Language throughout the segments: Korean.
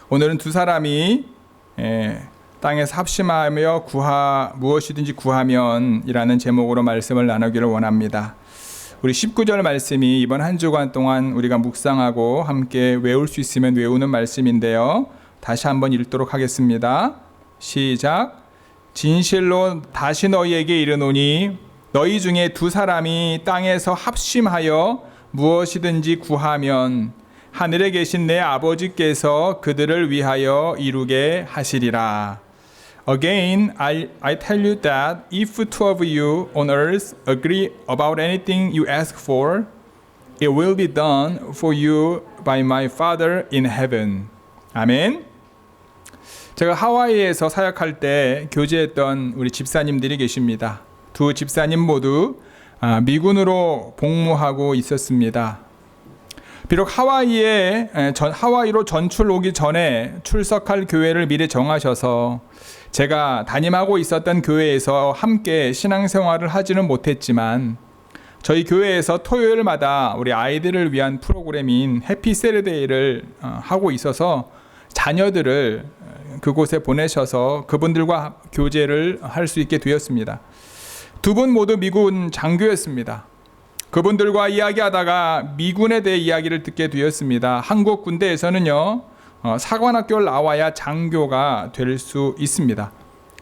오늘은 두 사람이 땅에서 합심하며 무엇이든지 구하면이라는 제목으로 말씀을 나누기를 원합니다. 우리 19절 말씀이 이번 한 주간 동안 우리가 묵상하고 함께 외울 수 있으면 외우는 말씀인데요. 다시 한번 읽도록 하겠습니다. 시작. 진실로 다시 너희에게 이르노니 너희 중에 두 사람이 땅에서 합심하여 무엇이든지 구하면 하늘에 계신 내 아버지께서 그들을 위하여 이루게 하시리라. Again, I tell you that if two of you on earth agree about anything you ask for, it will be done for you by my Father in heaven. 아멘. 제가 하와이에서 사역할 때 교제했던 우리 집사님들이 계십니다. 두 집사님 모두 미군으로 복무하고 있었습니다. 비록 하와이로 전출 오기 전에 출석할 교회를 미리 정하셔서 제가 담임하고 있었던 교회에서 함께 신앙생활을 하지는 못했지만 저희 교회에서 토요일마다 우리 아이들을 위한 프로그램인 해피 세르데이를 하고 있어서 자녀들을 그곳에 보내셔서 그분들과 교제를 할 수 있게 되었습니다. 두 분 모두 미군 장교였습니다. 그분들과 이야기하다가 미군에 대해 이야기를 듣게 되었습니다. 한국 군대에서는요, 사관학교를 나와야 장교가 될 수 있습니다.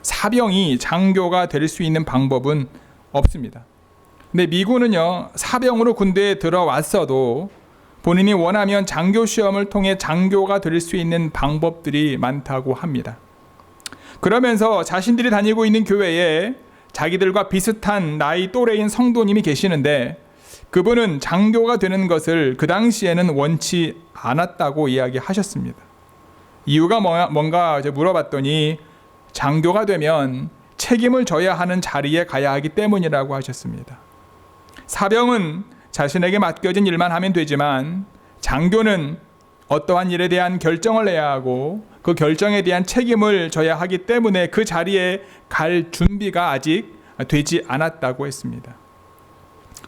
사병이 장교가 될 수 있는 방법은 없습니다. 근데 미군은요, 사병으로 군대에 들어왔어도 본인이 원하면 장교 시험을 통해 장교가 될 수 있는 방법들이 많다고 합니다. 그러면서 자신들이 다니고 있는 교회에 자기들과 비슷한 나이 또래인 성도님이 계시는데 그분은 장교가 되는 것을 그 당시에는 원치 않았다고 이야기하셨습니다. 이유가 뭔가 물어봤더니 장교가 되면 책임을 져야 하는 자리에 가야 하기 때문이라고 하셨습니다. 사병은 자신에게 맡겨진 일만 하면 되지만 장교는 어떠한 일에 대한 결정을 해야 하고 그 결정에 대한 책임을 져야 하기 때문에 그 자리에 갈 준비가 아직 되지 않았다고 했습니다.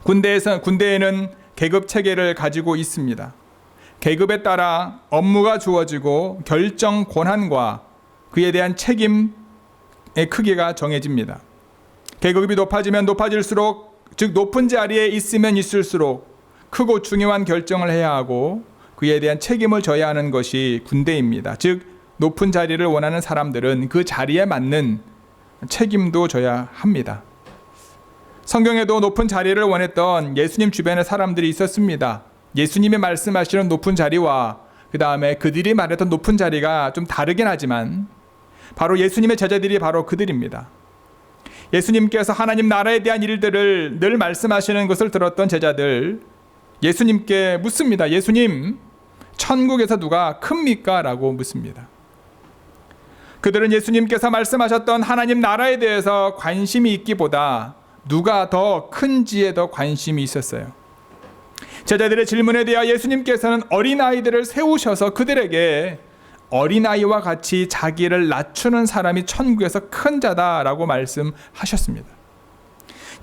군대에는 계급 체계를 가지고 있습니다. 계급에 따라 업무가 주어지고 결정 권한과 그에 대한 책임의 크기가 정해집니다. 계급이 높아지면 높아질수록, 즉 높은 자리에 있으면 있을수록 크고 중요한 결정을 해야 하고 그에 대한 책임을 져야 하는 것이 군대입니다. 즉 높은 자리를 원하는 사람들은 그 자리에 맞는 책임도 져야 합니다. 성경에도 높은 자리를 원했던 예수님 주변의 사람들이 있었습니다. 예수님이 말씀하시는 높은 자리와 그 다음에 그들이 말했던 높은 자리가 좀 다르긴 하지만 바로 예수님의 제자들이 바로 그들입니다. 예수님께서 하나님 나라에 대한 일들을 늘 말씀하시는 것을 들었던 제자들, 예수님께 묻습니다. 예수님, 천국에서 누가 큽니까? 라고 묻습니다. 그들은 예수님께서 말씀하셨던 하나님 나라에 대해서 관심이 있기보다 누가 더 큰지에 더 관심이 있었어요. 제자들의 질문에 대하여 예수님께서는 어린아이들을 세우셔서 그들에게 어린아이와 같이 자기를 낮추는 사람이 천국에서 큰 자다라고 말씀하셨습니다.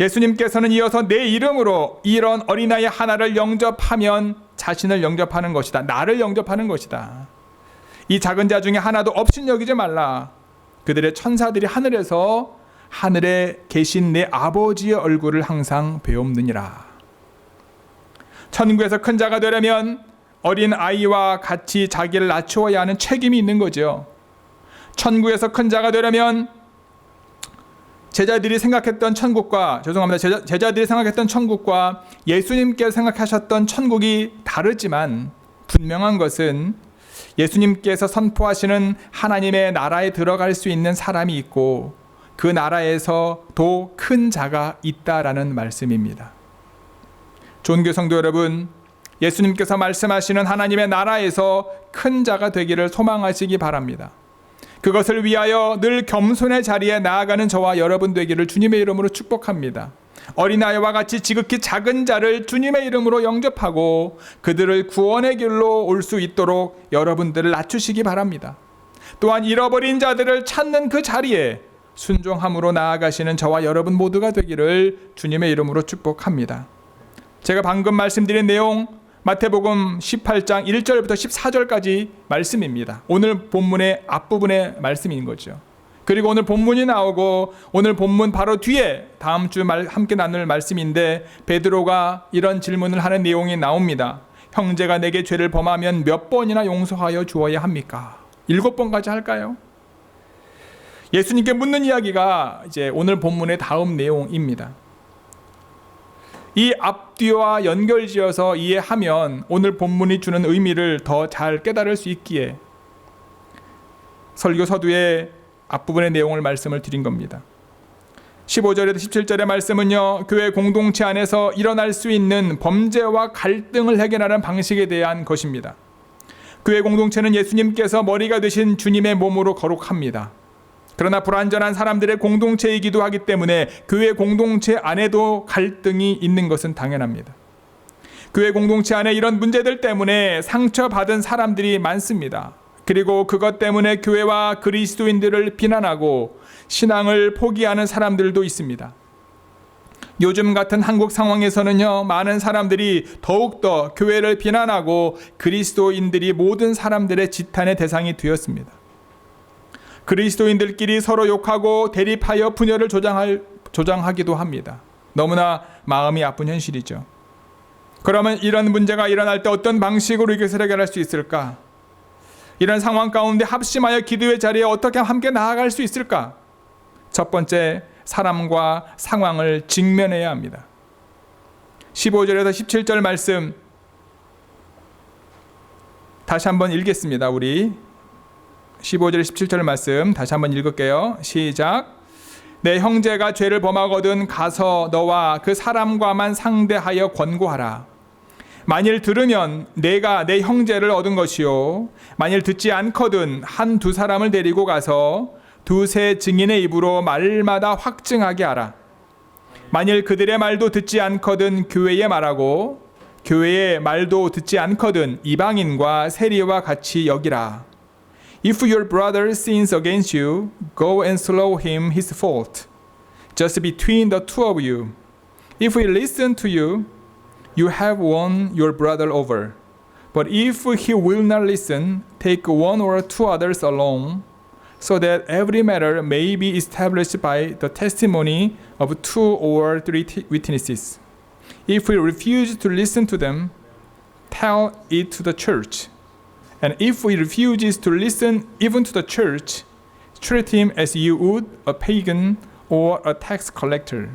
예수님께서는 이어서 내 이름으로 이런 어린아이 하나를 영접하면 자신을 영접하는 것이다. 나를 영접하는 것이다. 이 작은 자 중에 하나도 업신여기지 말라. 그들의 천사들이 하늘에 계신 내 아버지의 얼굴을 항상 배옵느니라. 천국에서 큰 자가 되려면 어린 아이와 같이 자기를 낮추어야 하는 책임이 있는 거죠. 천국에서 큰 자가 되려면 제자들이 생각했던 천국과 예수님께서 생각하셨던 천국이 다르지만 분명한 것은 예수님께서 선포하시는 하나님의 나라에 들어갈 수 있는 사람이 있고 그 나라에서 더 큰 자가 있다라는 말씀입니다. 존귀 성도 여러분, 예수님께서 말씀하시는 하나님의 나라에서 큰 자가 되기를 소망하시기 바랍니다. 그것을 위하여 늘 겸손의 자리에 나아가는 저와 여러분 되기를 주님의 이름으로 축복합니다. 어린아이와 같이 지극히 작은 자를 주님의 이름으로 영접하고 그들을 구원의 길로 올 수 있도록 여러분들을 낮추시기 바랍니다. 또한 잃어버린 자들을 찾는 그 자리에 순종함으로 나아가시는 저와 여러분 모두가 되기를 주님의 이름으로 축복합니다. 제가 방금 말씀드린 내용 마태복음 18장 1절부터 14절까지 말씀입니다. 오늘 본문의 앞부분의 말씀인 거죠. 그리고 오늘 본문이 나오고 오늘 본문 바로 뒤에 다음 주 함께 나눌 말씀인데 베드로가 이런 질문을 하는 내용이 나옵니다. 형제가 내게 죄를 범하면 몇 번이나 용서하여 주어야 합니까? 7번까지 할까요? 예수님께 묻는 이야기가 이제 오늘 본문의 다음 내용입니다. 이 앞뒤와 연결지어서 이해하면 오늘 본문이 주는 의미를 더 잘 깨달을 수 있기에 설교 서두에 앞부분의 내용을 말씀을 드린 겁니다. 15절에서 17절의 말씀은요, 교회 공동체 안에서 일어날 수 있는 범죄와 갈등을 해결하는 방식에 대한 것입니다. 교회 공동체는 예수님께서 머리가 되신 주님의 몸으로 거룩합니다. 그러나 불완전한 사람들의 공동체이기도 하기 때문에 교회 공동체 안에도 갈등이 있는 것은 당연합니다. 교회 공동체 안에 이런 문제들 때문에 상처받은 사람들이 많습니다. 그리고 그것 때문에 교회와 그리스도인들을 비난하고 신앙을 포기하는 사람들도 있습니다. 요즘 같은 한국 상황에서는요, 많은 사람들이 더욱더 교회를 비난하고 그리스도인들이 모든 사람들의 지탄의 대상이 되었습니다. 그리스도인들끼리 서로 욕하고 대립하여 분열을 조장하기도 합니다. 너무나 마음이 아픈 현실이죠. 그러면 이런 문제가 일어날 때 어떤 방식으로 이것을 해결할 수 있을까? 이런 상황 가운데 합심하여 기도의 자리에 어떻게 함께 나아갈 수 있을까? 첫 번째, 사람과 상황을 직면해야 합니다. 15절에서 17절 말씀 다시 한번 읽겠습니다. 우리 15절 17절 말씀 다시 한번 읽을게요. 시작. 내 형제가 죄를 범하거든 가서 너와 그 사람과만 상대하여 권고하라. 만일 들으면 내가 내 형제를 얻은 것이요, 만일 듣지 않거든 한두 사람을 데리고 가서 두세 증인의 입으로 말마다 확증하게 하라. 만일 그들의 말도 듣지 않거든 교회에 말하고 교회의 말도 듣지 않거든 이방인과 세리와 같이 여기라. If your brother sins against you, go and show him his fault, just between the two of you. If he listen to you, you have won your brother over. But if he will not listen, take one or two others along, so that every matter may be established by the testimony of 2 or 3 witnesses. If he refuses to listen to them, tell it to the church. And if he refuses to listen even to the church, treat him as you would a pagan or a tax collector.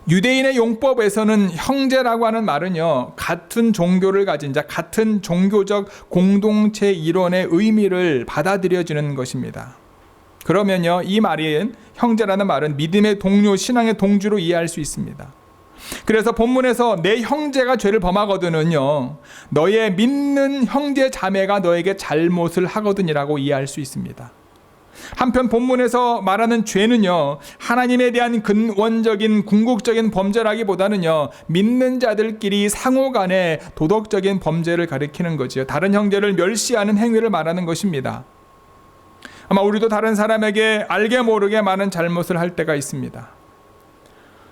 유대인의 용법에서는 형제라고 하는 말은요, 같은 종교를 가진 자, 같은 종교적 공동체 일원의 의미를 받아들여지는 것입니다. 그러면요, 이 말인 형제라는 말은 믿음의 동료, 신앙의 동주로 이해할 수 있습니다. 그래서 본문에서 내 형제가 죄를 범하거든은요, 너의 믿는 형제 자매가 너에게 잘못을 하거든이라고 이해할 수 있습니다. 한편 본문에서 말하는 죄는요, 하나님에 대한 근원적인 궁극적인 범죄라기보다는요, 믿는 자들끼리 상호간의 도덕적인 범죄를 가리키는 거지요. 다른 형제를 멸시하는 행위를 말하는 것입니다. 아마 우리도 다른 사람에게 알게 모르게 많은 잘못을 할 때가 있습니다.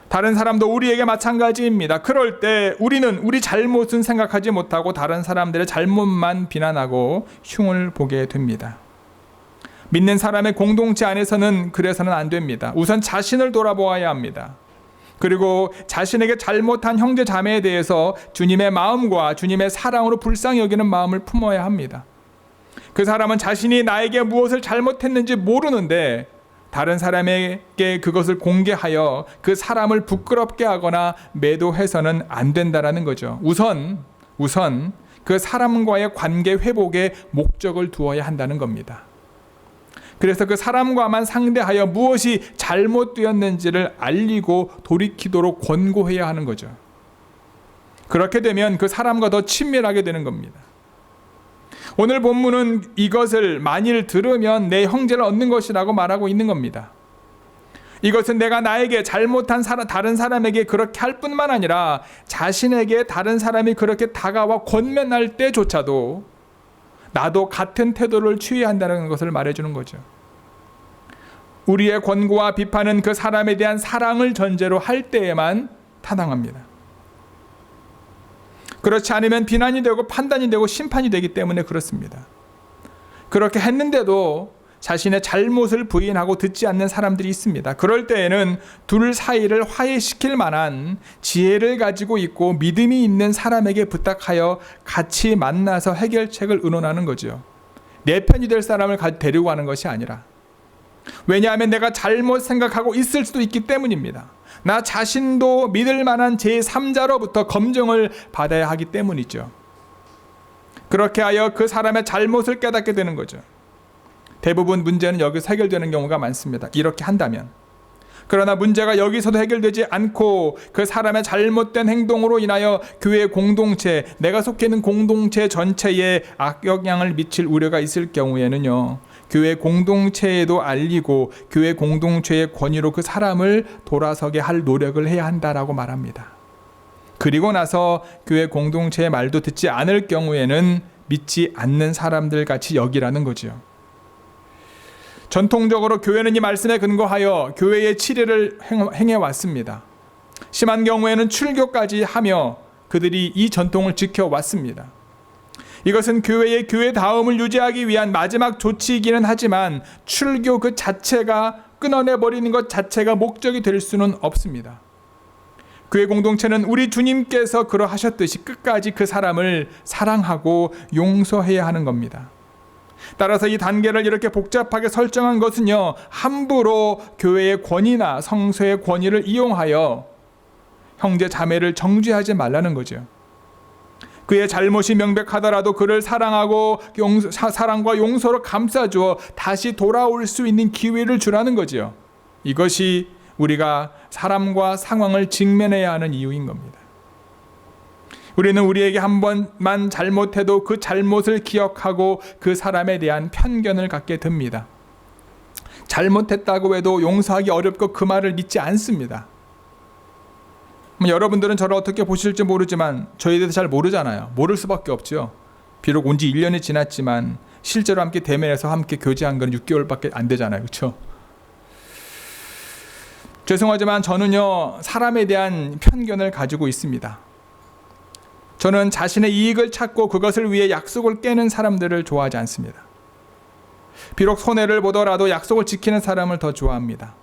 다른 사람도 우리에게 마찬가지입니다. 그럴 때 우리는 우리 잘못은 생각하지 못하고 다른 사람들의 잘못만 비난하고 흉을 보게 됩니다. 믿는 사람의 공동체 안에서는 그래서는 안 됩니다. 우선 자신을 돌아보아야 합니다. 그리고 자신에게 잘못한 형제 자매에 대해서 주님의 마음과 주님의 사랑으로 불쌍히 여기는 마음을 품어야 합니다. 그 사람은 자신이 나에게 무엇을 잘못했는지 모르는데 다른 사람에게 그것을 공개하여 그 사람을 부끄럽게 하거나 매도해서는 안 된다라는 거죠. 우선 그 사람과의 관계 회복에 목적을 두어야 한다는 겁니다. 그래서 그 사람과만 상대하여 무엇이 잘못되었는지를 알리고 돌이키도록 권고해야 하는 거죠. 그렇게 되면 그 사람과 더 친밀하게 되는 겁니다. 오늘 본문은 이것을 만일 들으면 내 형제를 얻는 것이라고 말하고 있는 겁니다. 이것은 내가 나에게 잘못한 다른 사람에게 그렇게 할 뿐만 아니라 자신에게 다른 사람이 그렇게 다가와 권면할 때조차도 나도 같은 태도를 취해야 한다는 것을 말해주는 거죠. 우리의 권고와 비판은 그 사람에 대한 사랑을 전제로 할 때에만 타당합니다. 그렇지 않으면 비난이 되고 판단이 되고 심판이 되기 때문에 그렇습니다. 그렇게 했는데도 자신의 잘못을 부인하고 듣지 않는 사람들이 있습니다. 그럴 때에는 둘 사이를 화해시킬 만한 지혜를 가지고 있고 믿음이 있는 사람에게 부탁하여 같이 만나서 해결책을 의논하는 거죠. 내 편이 될 사람을 데리고 가는 것이 아니라. 왜냐하면 내가 잘못 생각하고 있을 수도 있기 때문입니다. 나 자신도 믿을 만한 제3자로부터 검증을 받아야 하기 때문이죠. 그렇게 하여 그 사람의 잘못을 깨닫게 되는 거죠. 대부분 문제는 여기서 해결되는 경우가 많습니다. 이렇게 한다면. 그러나 문제가 여기서도 해결되지 않고 그 사람의 잘못된 행동으로 인하여 교회 공동체, 내가 속해 있는 공동체 전체에 악영향을 미칠 우려가 있을 경우에는요, 교회 공동체에도 알리고 교회 공동체의 권위로 그 사람을 돌아서게 할 노력을 해야 한다라고 말합니다. 그리고 나서 교회 공동체의 말도 듣지 않을 경우에는 믿지 않는 사람들 같이 여기라는 거죠. 전통적으로 교회는 이 말씀에 근거하여 교회의 치례를 행해왔습니다. 심한 경우에는 출교까지 하며 그들이 이 전통을 지켜왔습니다. 이것은 교회의 교회다움을 유지하기 위한 마지막 조치이기는 하지만 출교 그 자체가 끊어내버리는 것 자체가 목적이 될 수는 없습니다. 교회 공동체는 우리 주님께서 그러하셨듯이 끝까지 그 사람을 사랑하고 용서해야 하는 겁니다. 따라서 이 단계를 이렇게 복잡하게 설정한 것은요, 함부로 교회의 권위나 성서의 권위를 이용하여 형제 자매를 정죄하지 말라는 거죠. 그의 잘못이 명백하더라도 그를 사랑하고 사랑과 용서로 감싸주어 다시 돌아올 수 있는 기회를 주라는 거죠. 이것이 우리가 사람과 상황을 직면해야 하는 이유인 겁니다. 우리는 우리에게 한 번만 잘못해도 그 잘못을 기억하고 그 사람에 대한 편견을 갖게 됩니다. 잘못했다고 해도 용서하기 어렵고 그 말을 믿지 않습니다. 여러분들은 저를 어떻게 보실지 모르지만 저에 대해서 잘 모르잖아요. 모를 수밖에 없죠. 비록 온 지 1년이 지났지만 실제로 함께 대면해서 함께 교제한 건 6개월밖에 안 되잖아요. 그렇죠? 죄송하지만 저는요, 사람에 대한 편견을 가지고 있습니다. 저는 자신의 이익을 찾고 그것을 위해 약속을 깨는 사람들을 좋아하지 않습니다. 비록 손해를 보더라도 약속을 지키는 사람을 더 좋아합니다.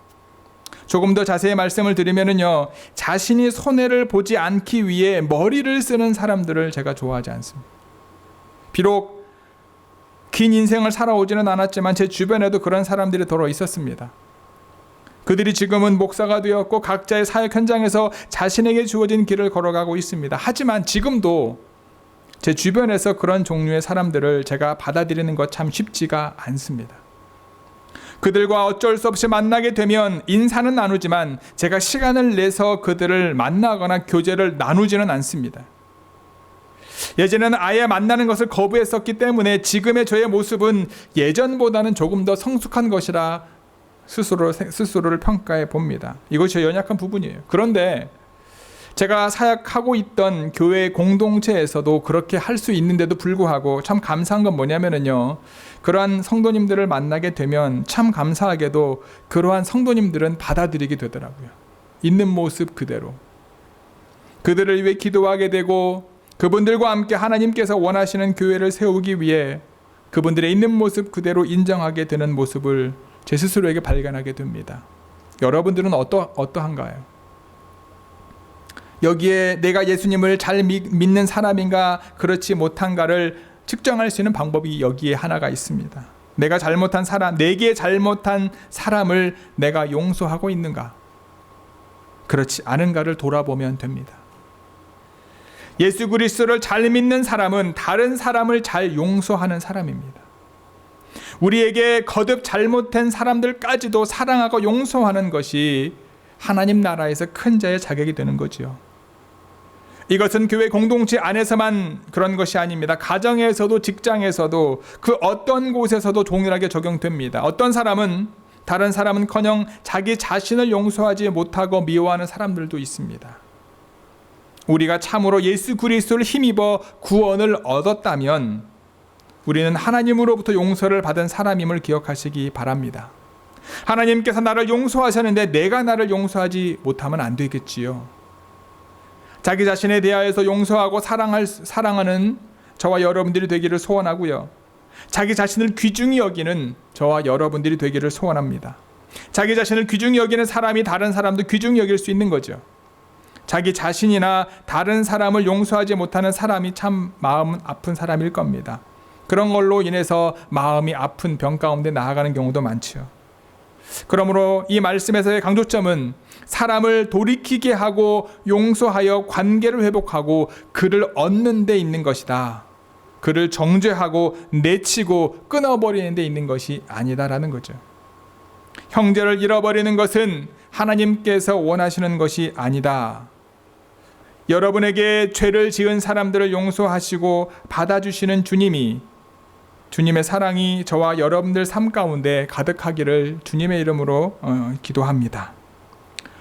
조금 더 자세히 말씀을 드리면요, 자신이 손해를 보지 않기 위해 머리를 쓰는 사람들을 제가 좋아하지 않습니다. 비록 긴 인생을 살아오지는 않았지만 제 주변에도 그런 사람들이 더러 있었습니다. 그들이 지금은 목사가 되었고 각자의 사역 현장에서 자신에게 주어진 길을 걸어가고 있습니다. 하지만 지금도 제 주변에서 그런 종류의 사람들을 제가 받아들이는 것 참 쉽지가 않습니다. 그들과 어쩔 수 없이 만나게 되면 인사는 나누지만 제가 시간을 내서 그들을 만나거나 교제를 나누지는 않습니다. 예전에는 아예 만나는 것을 거부했었기 때문에 지금의 저의 모습은 예전보다는 조금 더 성숙한 것이라 스스로를 평가해 봅니다. 이것이 연약한 부분이에요. 그런데 제가 사역하고 있던 교회 공동체에서도 그렇게 할 수 있는데도 불구하고 참 감사한 건 뭐냐면요, 그러한 성도님들을 만나게 되면 참 감사하게도 그러한 성도님들은 받아들이게 되더라고요. 있는 모습 그대로 그들을 위해 기도하게 되고 그분들과 함께 하나님께서 원하시는 교회를 세우기 위해 그분들의 있는 모습 그대로 인정하게 되는 모습을 제 스스로에게 발견하게 됩니다. 여러분들은 어떠한가요? 여기에 내가 예수님을 잘 믿는 사람인가 그렇지 못한가를 측정할 수 있는 방법이 여기에 하나가 있습니다. 내가 잘못한 사람, 내게 잘못한 사람을 내가 용서하고 있는가? 그렇지 않은가를 돌아보면 됩니다. 예수 그리스도를 잘 믿는 사람은 다른 사람을 잘 용서하는 사람입니다. 우리에게 거듭 잘못된 사람들까지도 사랑하고 용서하는 것이 하나님 나라에서 큰 자의 자격이 되는 거지요. 이것은 교회 공동체 안에서만 그런 것이 아닙니다. 가정에서도 직장에서도 그 어떤 곳에서도 동일하게 적용됩니다. 어떤 사람은 다른 사람은커녕 자기 자신을 용서하지 못하고 미워하는 사람들도 있습니다. 우리가 참으로 예수 그리스도를 힘입어 구원을 얻었다면 우리는 하나님으로부터 용서를 받은 사람임을 기억하시기 바랍니다. 하나님께서 나를 용서하셨는데 내가 나를 용서하지 못하면 안 되겠지요. 자기 자신에 대하여서 용서하고 사랑하는 저와 여러분들이 되기를 소원하고요. 자기 자신을 귀중히 여기는 저와 여러분들이 되기를 소원합니다. 자기 자신을 귀중히 여기는 사람이 다른 사람도 귀중히 여길 수 있는 거죠. 자기 자신이나 다른 사람을 용서하지 못하는 사람이 참 마음 아픈 사람일 겁니다. 그런 걸로 인해서 마음이 아픈 병 가운데 나아가는 경우도 많죠. 그러므로 이 말씀에서의 강조점은 사람을 돌이키게 하고 용서하여 관계를 회복하고 그를 얻는 데 있는 것이다. 그를 정죄하고 내치고 끊어버리는 데 있는 것이 아니다라는 거죠. 형제를 잃어버리는 것은 하나님께서 원하시는 것이 아니다. 여러분에게 죄를 지은 사람들을 용서하시고 받아주시는 주님이, 주님의 사랑이 저와 여러분들 삶 가운데 가득하기를 주님의 이름으로 기도합니다.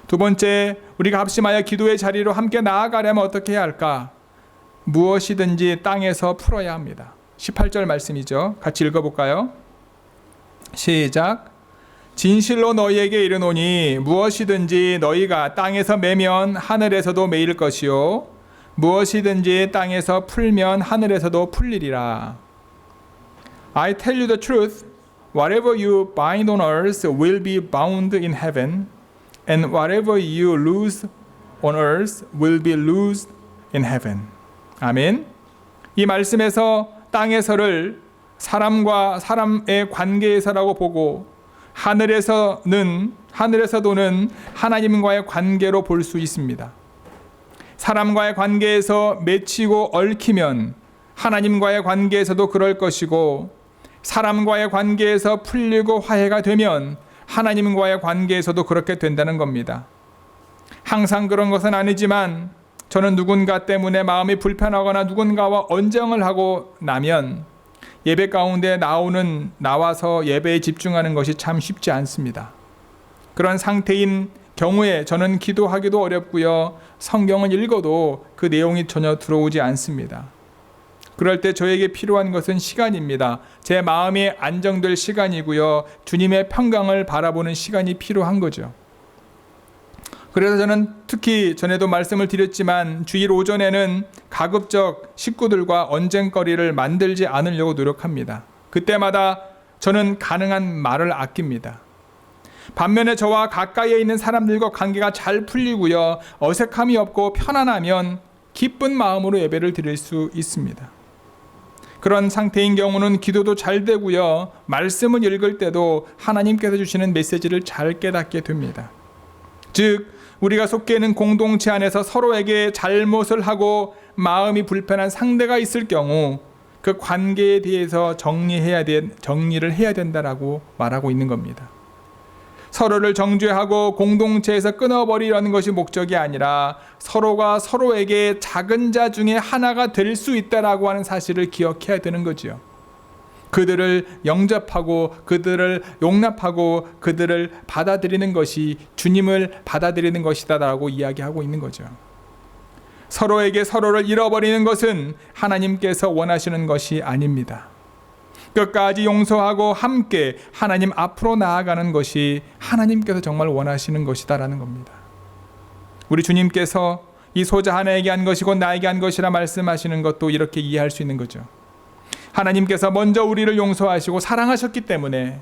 두 번째, 우리가 합심하여 기도의 자리로 함께 나아가려면 어떻게 해야 할까? 무엇이든지 땅에서 풀어야 합니다. 18절 말씀이죠. 같이 읽어볼까요? 시작. 진실로 너희에게 이르노니 무엇이든지 너희가 땅에서 매면 하늘에서도 매일 것이요 무엇이든지 땅에서 풀면 하늘에서도 풀리리라. I tell you the truth, whatever you bind on earth will be bound in heaven, and whatever you loose on earth will be loosed in heaven. 아멘. 이 말씀에서 땅에서를 사람과 사람의 관계에서라고 보고 하늘에서도는 하나님과의 관계로 볼 수 있습니다. 사람과의 관계에서 맺히고 얽히면 하나님과의 관계에서도 그럴 것이고, 사람과의 관계에서 풀리고 화해가 되면 하나님과의 관계에서도 그렇게 된다는 겁니다. 항상 그런 것은 아니지만 저는 누군가 때문에 마음이 불편하거나 누군가와 언쟁을 하고 나면 예배 가운데 나와서 예배에 집중하는 것이 참 쉽지 않습니다. 그런 상태인 경우에 저는 기도하기도 어렵고요. 성경을 읽어도 그 내용이 전혀 들어오지 않습니다. 그럴 때 저에게 필요한 것은 시간입니다. 제 마음이 안정될 시간이고요. 주님의 평강을 바라보는 시간이 필요한 거죠. 그래서 저는 특히 전에도 말씀을 드렸지만 주일 오전에는 가급적 식구들과 언쟁거리를 만들지 않으려고 노력합니다. 그때마다 저는 가능한 말을 아낍니다. 반면에 저와 가까이에 있는 사람들과 관계가 잘 풀리고요. 어색함이 없고 편안하면 기쁜 마음으로 예배를 드릴 수 있습니다. 그런 상태인 경우는 기도도 잘 되고요. 말씀을 읽을 때도 하나님께서 주시는 메시지를 잘 깨닫게 됩니다. 즉 우리가 속해 있는 공동체 안에서 서로에게 잘못을 하고 마음이 불편한 상대가 있을 경우 그 관계에 대해서 정리를 해야 된다라고 말하고 있는 겁니다. 서로를 정죄하고 공동체에서 끊어버리려는 것이 목적이 아니라 서로가 서로에게 작은 자 중에 하나가 될 수 있다라고 하는 사실을 기억해야 되는 거지요. 그들을 영접하고 그들을 용납하고 그들을 받아들이는 것이 주님을 받아들이는 것이다라고 이야기하고 있는 거죠. 서로에게 서로를 잃어버리는 것은 하나님께서 원하시는 것이 아닙니다. 끝까지 용서하고 함께 하나님 앞으로 나아가는 것이 하나님께서 정말 원하시는 것이다라는 겁니다. 우리 주님께서 이 소자 하나에게 한 것이고 나에게 한 것이라 말씀하시는 것도 이렇게 이해할 수 있는 거죠. 하나님께서 먼저 우리를 용서하시고 사랑하셨기 때문에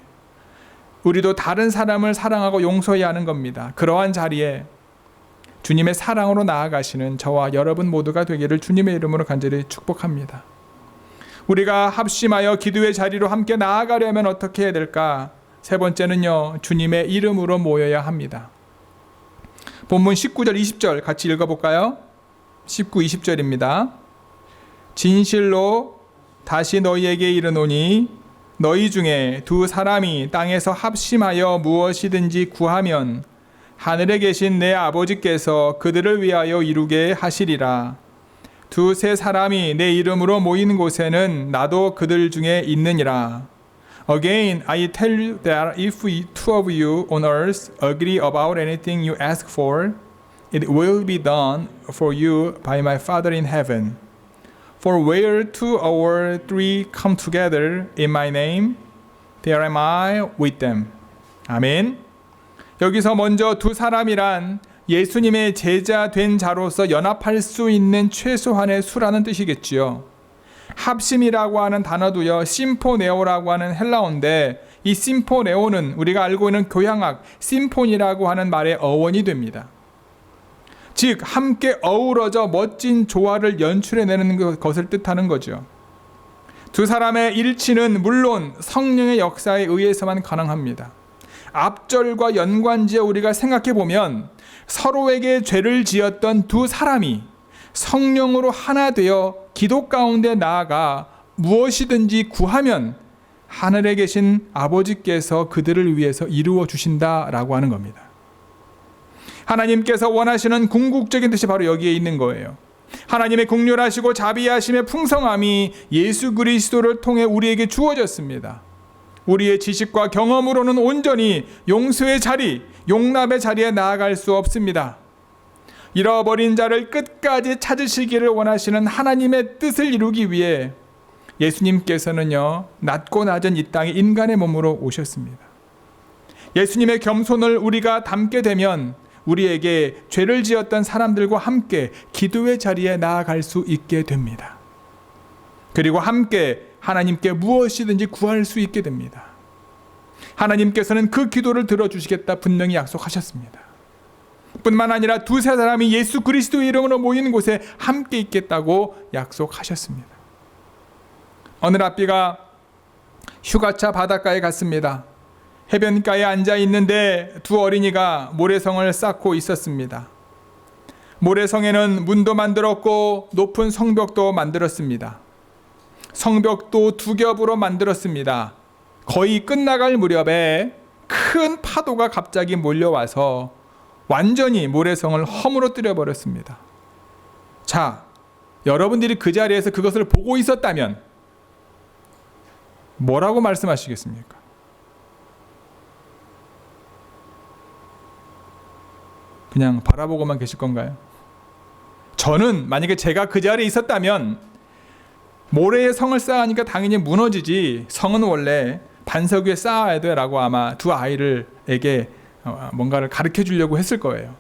우리도 다른 사람을 사랑하고 용서해야 하는 겁니다. 그러한 자리에 주님의 사랑으로 나아가시는 저와 여러분 모두가 되기를 주님의 이름으로 간절히 축복합니다. 우리가 합심하여 기도의 자리로 함께 나아가려면 어떻게 해야 될까? 세 번째는요, 주님의 이름으로 모여야 합니다. 본문 19절 20절 같이 읽어볼까요? 19, 20절입니다. 진실로 다시 너희에게 이르노니 너희 중에 두 사람이 땅에서 합심하여 무엇이든지 구하면 하늘에 계신 내 아버지께서 그들을 위하여 이루게 하시리라. 두세 사람이 내 이름으로 모이는 곳에는 나도 그들 중에 있느니라. Again, I tell you that if two of you on earth agree about anything you ask for, it will be done for you by my Father in heaven. For where two or three come together in my name, there am I with them. 아멘. 여기서 먼저 두 사람이란 예수님의 제자 된 자로서 연합할 수 있는 최소한의 수라는 뜻이겠지요. 합심이라고 하는 단어도요, 심포네오라고 하는 헬라어인데, 이 심포네오는 우리가 알고 있는 교향악 심포니라고 하는 말의 어원이 됩니다. 즉 함께 어우러져 멋진 조화를 연출해내는 것을 뜻하는 거죠. 두 사람의 일치는 물론 성령의 역사에 의해서만 가능합니다. 앞절과 연관지어 우리가 생각해 보면 서로에게 죄를 지었던 두 사람이 성령으로 하나 되어 기도 가운데 나아가 무엇이든지 구하면 하늘에 계신 아버지께서 그들을 위해서 이루어 주신다라고 하는 겁니다. 하나님께서 원하시는 궁극적인 뜻이 바로 여기에 있는 거예요. 하나님의 긍휼하시고 자비하심의 풍성함이 예수 그리스도를 통해 우리에게 주어졌습니다. 우리의 지식과 경험으로는 온전히 용서의 자리, 용납의 자리에 나아갈 수 없습니다. 잃어버린 자를 끝까지 찾으시기를 원하시는 하나님의 뜻을 이루기 위해 예수님께서는요, 낮고 낮은 이 땅에 인간의 몸으로 오셨습니다. 예수님의 겸손을 우리가 담게 되면 우리에게 죄를 지었던 사람들과 함께 기도의 자리에 나아갈 수 있게 됩니다. 그리고 함께 하나님께 무엇이든지 구할 수 있게 됩니다. 하나님께서는 그 기도를 들어주시겠다 분명히 약속하셨습니다. 뿐만 아니라 두세 사람이 예수 그리스도의 이름으로 모이는 곳에 함께 있겠다고 약속하셨습니다. 어느 랍비가 휴가차 바닷가에 갔습니다. 해변가에 앉아 있는데 두 어린이가 모래성을 쌓고 있었습니다. 모래성에는 문도 만들었고 높은 성벽도 만들었습니다. 성벽도 두 겹으로 만들었습니다. 거의 끝나갈 무렵에 큰 파도가 갑자기 몰려와서 완전히 모래성을 허물어뜨려 버렸습니다. 자, 여러분들이 그 자리에서 그것을 보고 있었다면 뭐라고 말씀하시겠습니까? 그냥 바라보고만 계실 건가요? 저는 만약에 제가 그 자리에 있었다면 모래에 성을 쌓으니까 당연히 무너지지, 성은 원래 반석 위에 쌓아야 돼 라고 아마 두 아이들에게 뭔가를 가르쳐 주려고 했을 거예요.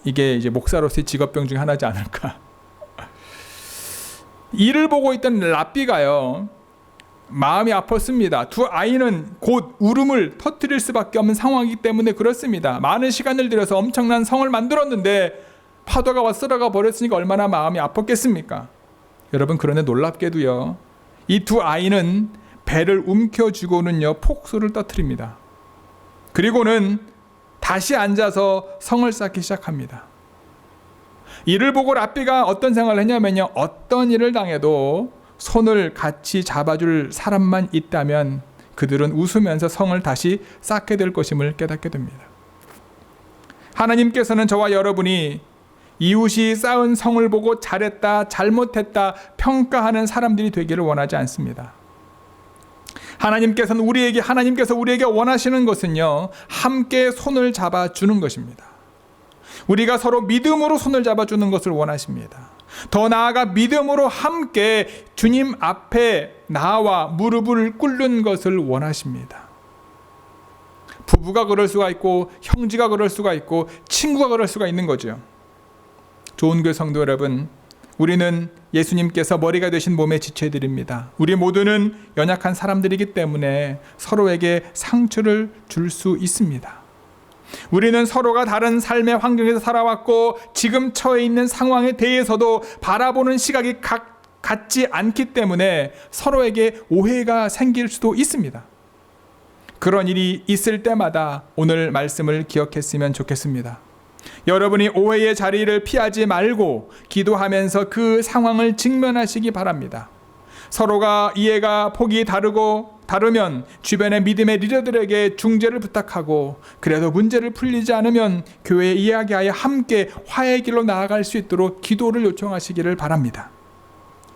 이게 이제 목사로서의 직업병 중에 하나지 않을까. 이를 보고 있던 랍비가요, 마음이 아팠습니다. 두 아이는 곧 울음을 터뜨릴 수밖에 없는 상황이기 때문에 그렇습니다. 많은 시간을 들여서 엄청난 성을 만들었는데 파도가 와 쓸어가 버렸으니까 얼마나 마음이 아팠겠습니까? 여러분, 그런데 놀랍게도요, 이 두 아이는 배를 움켜쥐고는요 폭소를 터뜨립니다. 그리고는 다시 앉아서 성을 쌓기 시작합니다. 이를 보고 랍비가 어떤 생각을 했냐면요, 어떤 일을 당해도 손을 같이 잡아줄 사람만 있다면 그들은 웃으면서 성을 다시 쌓게 될 것임을 깨닫게 됩니다. 하나님께서는 저와 여러분이 이웃이 쌓은 성을 보고 잘했다, 잘못했다 평가하는 사람들이 되기를 원하지 않습니다. 하나님께서 우리에게 원하시는 것은요, 함께 손을 잡아주는 것입니다. 우리가 서로 믿음으로 손을 잡아주는 것을 원하십니다. 더 나아가 믿음으로 함께 주님 앞에 나와 무릎을 꿇는 것을 원하십니다. 부부가 그럴 수가 있고, 형제가 그럴 수가 있고, 친구가 그럴 수가 있는 거죠. 좋은 교회 성도 여러분, 우리는 예수님께서 머리가 되신 몸의 지체들입니다. 우리 모두는 연약한 사람들이기 때문에 서로에게 상처를 줄 수 있습니다. 우리는 서로가 다른 삶의 환경에서 살아왔고 지금 처해 있는 상황에 대해서도 바라보는 시각이 같지 않기 때문에 서로에게 오해가 생길 수도 있습니다. 그런 일이 있을 때마다 오늘 말씀을 기억했으면 좋겠습니다. 여러분이 오해의 자리를 피하지 말고 기도하면서 그 상황을 직면하시기 바랍니다. 서로가 이해가 폭이 다르면 주변의 믿음의 리더들에게 중재를 부탁하고, 그래도 문제를 풀리지 않으면 교회에 이야기하여 함께 화해의 길로 나아갈 수 있도록 기도를 요청하시기를 바랍니다.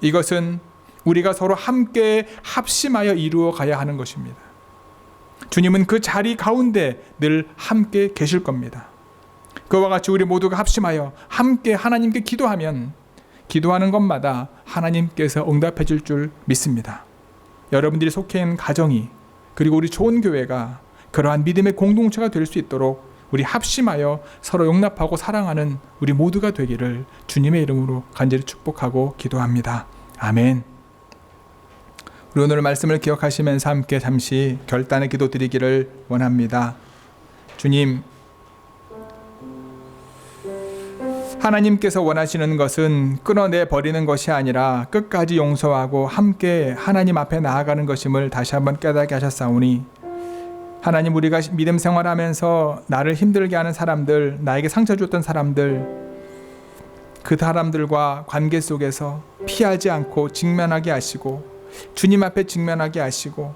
이것은 우리가 서로 함께 합심하여 이루어 가야 하는 것입니다. 주님은 그 자리 가운데 늘 함께 계실 겁니다. 그와 같이 우리 모두가 합심하여 함께 하나님께 기도하면 기도하는 것마다 하나님께서 응답해 줄 줄 믿습니다. 여러분들이 속해 있는 가정이, 그리고 우리 좋은 교회가 그러한 믿음의 공동체가 될 수 있도록 우리 합심하여 서로 용납하고 사랑하는 우리 모두가 되기를 주님의 이름으로 간절히 축복하고 기도합니다. 아멘. 우리 오늘 말씀을 기억하시면서 함께 잠시 결단의 기도 드리기를 원합니다. 주님, 하나님께서 원하시는 것은 끊어내 버리는 것이 아니라 끝까지 용서하고 함께 하나님 앞에 나아가는 것임을 다시 한번 깨닫게 하셨사오니, 하나님, 우리가 믿음 생활하면서 나를 힘들게 하는 사람들, 나에게 상처 줬던 사람들, 그 사람들과 관계 속에서 피하지 않고 직면하게 하시고 주님 앞에 직면하게 하시고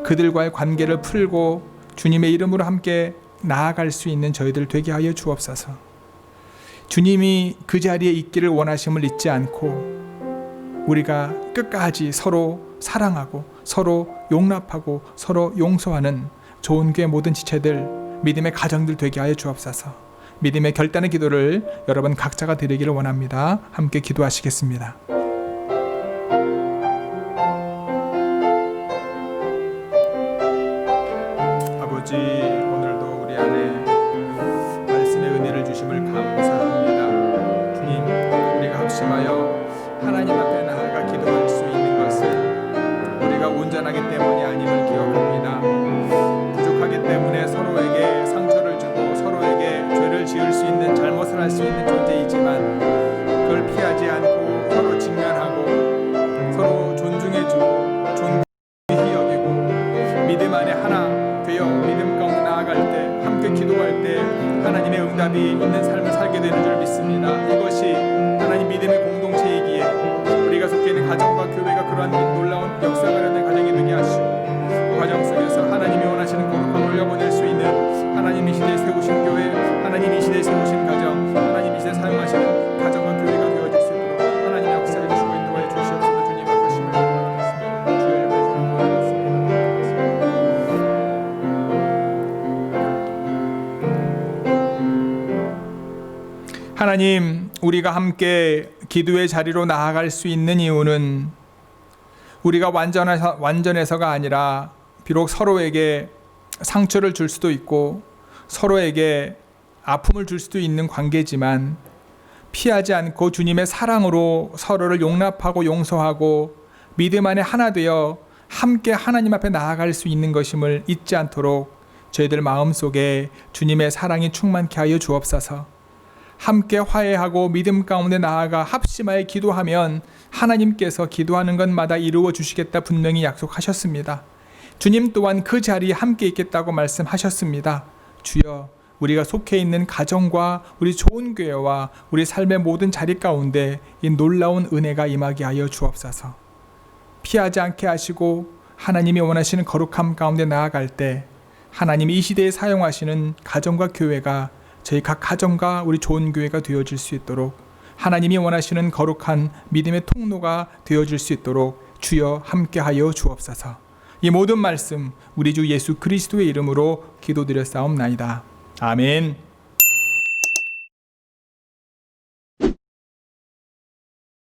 그들과의 관계를 풀고 주님의 이름으로 함께 나아갈 수 있는 저희들 되게 하여 주옵소서. 주님이 그 자리에 있기를 원하심을 잊지 않고 우리가 끝까지 서로 사랑하고 서로 용납하고 서로 용서하는 좋은 교회 모든 지체들, 믿음의 가정들 되게 하여 주옵소서. 믿음의 결단의 기도를 여러분 각자가 드리기를 원합니다. 함께 기도하시겠습니다. 아버지, 오늘도 우리 안에 말씀의 은혜를 주심을 감사합니다. 주님, 우리가 합심하여 하나님 앞에 나아가 기도할 수 있는 것은 우리가 온전하기 때문이 아님을 기억합니다. 부족하기 때문에 서로에게 상처를 주고 서로에게 죄를 지을 수 있는, 잘못을 할 수 있는 존재이지만 그걸 피하지 않고 서로 직면하고 서로 존중해주고 존귀히 여기고 믿음 안에 하나 되어 믿음 가운데 나아갈 때, 함께 기도할 때 하나님의 응답이 있는 삶을 살게 되는 줄 믿습니다. 이것이 하나님 믿음의 공동체이기에 우리가 속해 있는 가정과 교회가 그러한 놀라운 역사가 되는 가정이 되게 하시고, 그 과정 속에서 하나님이 원하시는 거룩함을 올려보낼 수 있는, 하나님 이 시대에 세우신 교회, 하나님 이 시대에 세우신 가정, 하나님 이 시대에 사용하시는 가정과 교회가 되어질 수 있도록 하나님의 역사를 주시고 인도하여 주시옵소서. 주님 앞하심을 기도하겠습니다. 주의 이름으로 기도하겠습니다. 하나님, 우리가 함께 기도의 자리로 나아갈 수 있는 이유는 우리가 완전해서가 아니라 비록 서로에게 상처를 줄 수도 있고 서로에게 아픔을 줄 수도 있는 관계지만 피하지 않고 주님의 사랑으로 서로를 용납하고 용서하고 믿음 안에 하나 되어 함께 하나님 앞에 나아갈 수 있는 것임을 잊지 않도록 저희들 마음속에 주님의 사랑이 충만케 하여 주옵소서. 함께 화해하고 믿음 가운데 나아가 합심하여 기도하면 하나님께서 기도하는 것마다 이루어 주시겠다 분명히 약속하셨습니다. 주님 또한 그 자리에 함께 있겠다고 말씀하셨습니다. 주여, 우리가 속해 있는 가정과 우리 좋은 교회와 우리 삶의 모든 자리 가운데 이 놀라운 은혜가 임하게 하여 주옵소서. 피하지 않게 하시고 하나님이 원하시는 거룩함 가운데 나아갈 때 하나님이 이 시대에 사용하시는 가정과 교회가 저희 각 가정과 우리 좋은 교회가 되어질 수 있도록, 하나님이 원하시는 거룩한 믿음의 통로가 되어질 수 있도록 주여 함께하여 주옵소서. 이 모든 말씀 우리 주 예수 그리스도의 이름으로 기도드렸사옵나이다. 아멘.